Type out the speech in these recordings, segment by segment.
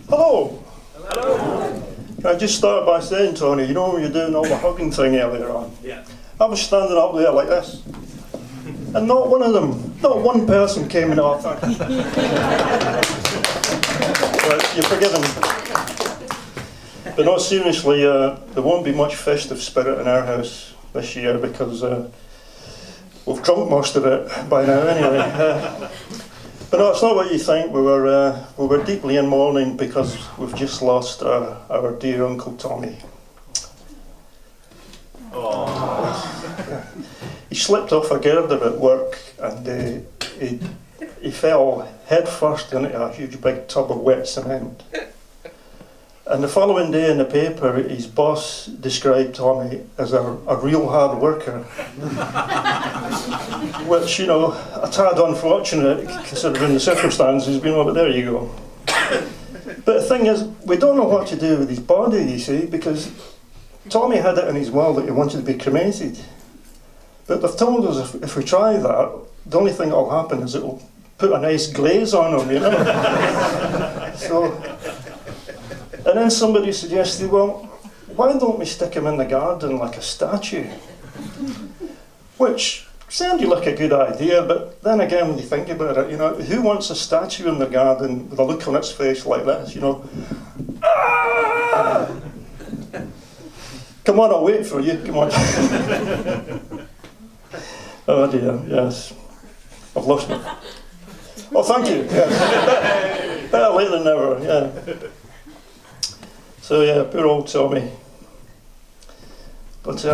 Hello. Hello. Can I just start by saying, Tony, you know when you're doing all the hugging thing earlier on? Yeah. I was standing up there like this, and not one of them, not one person came and offered. But you're forgiven. But no, seriously, there won't be much festive spirit in our house this year because we've drunk most of it by now anyway. But no, it's not what you think. We were deeply in mourning because we've just lost our dear Uncle Tommy. He slipped off a girder at work and he fell head first into a huge big tub of wet cement. And the following day in the paper, his boss described Tommy as a real hard worker. Which, you know, a tad unfortunate considering the circumstances, but there you go. But the thing is, we don't know what to do with his body, you see, because Tommy had it in his will that he wanted to be cremated. But they've told us if we try that, the only thing that'll happen is it'll put a nice glaze on him, you know. So, and then somebody suggested, well, why don't we stick him in the garden like a statue? Which sounded like a good idea, but then again, when you think about it, you know, who wants a statue in the garden with a look on its face like this, you know? Ah! Come on, I'll wait for you, come on. Oh dear, yes. I've lost it. Oh, thank you, yes. Better late than never, yeah. So yeah, poor old Tommy. But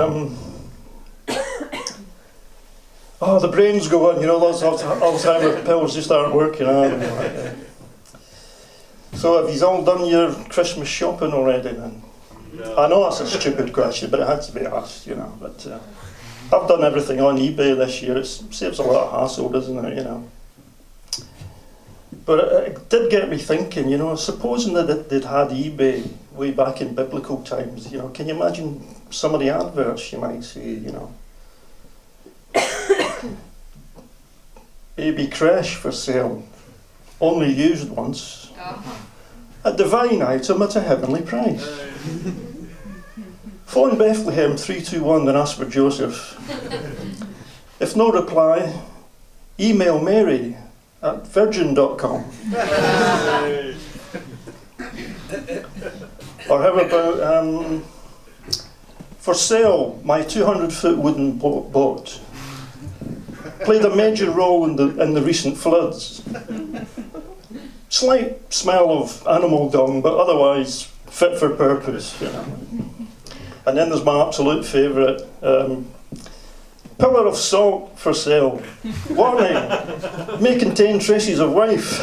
oh, the brain's going, you know, those Alzheimer's pills just aren't working. So have you all done your Christmas shopping already then? No. I know that's a stupid question, but it had to be asked, you know. But I've done everything on eBay this year. It saves a lot of hassle, doesn't it, you know. But it did get me thinking, you know, supposing that they'd had eBay way back in biblical times, you know, can you imagine some of the adverts you might see, you know? Baby creche for sale, only used once. A divine item at a heavenly price. Phone Bethlehem 321 and ask for Joseph. If no reply, email Mary at virgin.com. Or how about, for sale, my 200-foot wooden boat. Played a major role in the recent floods. Slight smell of animal dung, but otherwise fit for purpose, you know. And then there's my absolute favourite, pillar of salt for sale. Warning, may contain traces of wife.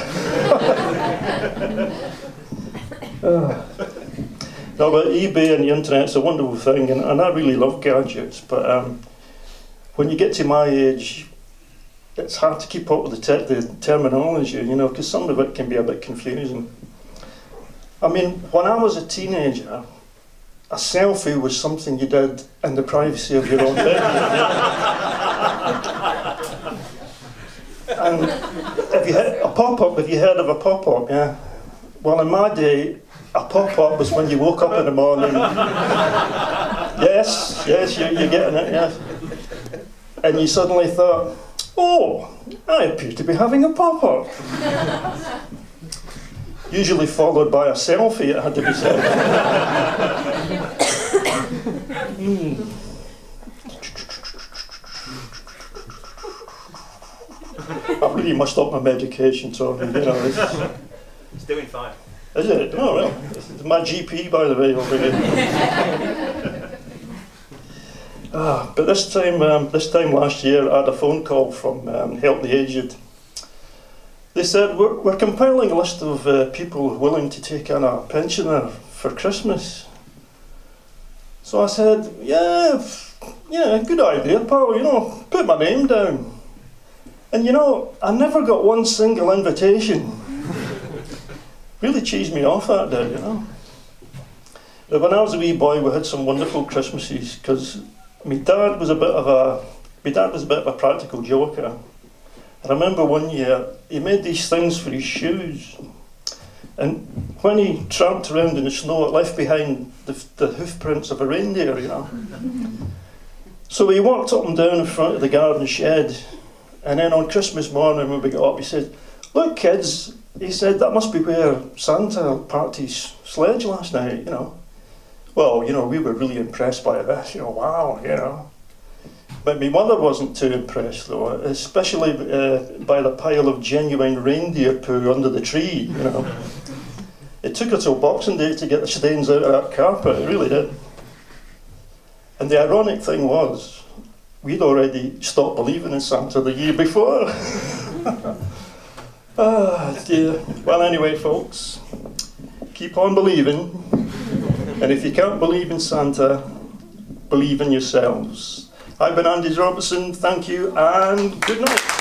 No, but eBay and the internet's a wonderful thing, and I really love gadgets, but when you get to my age, it's hard to keep up with the terminology, you know, because some of it can be a bit confusing. I mean, when I was a teenager, a selfie was something you did in the privacy of your own bedroom. And if you had a pop-up, if you heard of a pop-up, yeah. Well, in my day, a pop-up was when you woke up in the morning. Yes, you're getting it, yes. And you suddenly thought, oh, I appear to be having a pop-up. Usually followed by a selfie, it had to be said. I really must up my medication, so you know. It's doing fine. Is it? Oh well, it's my GP, by the way, over here. But this time last year, I had a phone call from Help the Aged. They said, we're compiling a list of people willing to take in a pensioner for Christmas. So I said, yeah, good idea, pal, you know, put my name down. And you know, I never got one single invitation. Really cheesed me off that day, you know. But when I was a wee boy, we had some wonderful Christmases, because my dad was a bit of a practical joker. I remember one year he made these things for his shoes, and when he tramped around in the snow, it left behind the hoof prints of a reindeer, you know. So he walked up and down in front of the garden shed, and then on Christmas morning when we got up, he said, "Look, kids," he said, "that must be where Santa parked his sledge last night, you know." Well, you know, we were really impressed by this, you know, wow, you know. But my mother wasn't too impressed, though, especially by the pile of genuine reindeer poo under the tree, you know. It took her till Boxing Day to get the stains out of that carpet, it really did. And the ironic thing was, we'd already stopped believing in Santa the year before. Ah, dear. Well, anyway, folks, keep on believing. And if you can't believe in Santa, believe in yourselves. I've been Andy Robertson, thank you, and good night.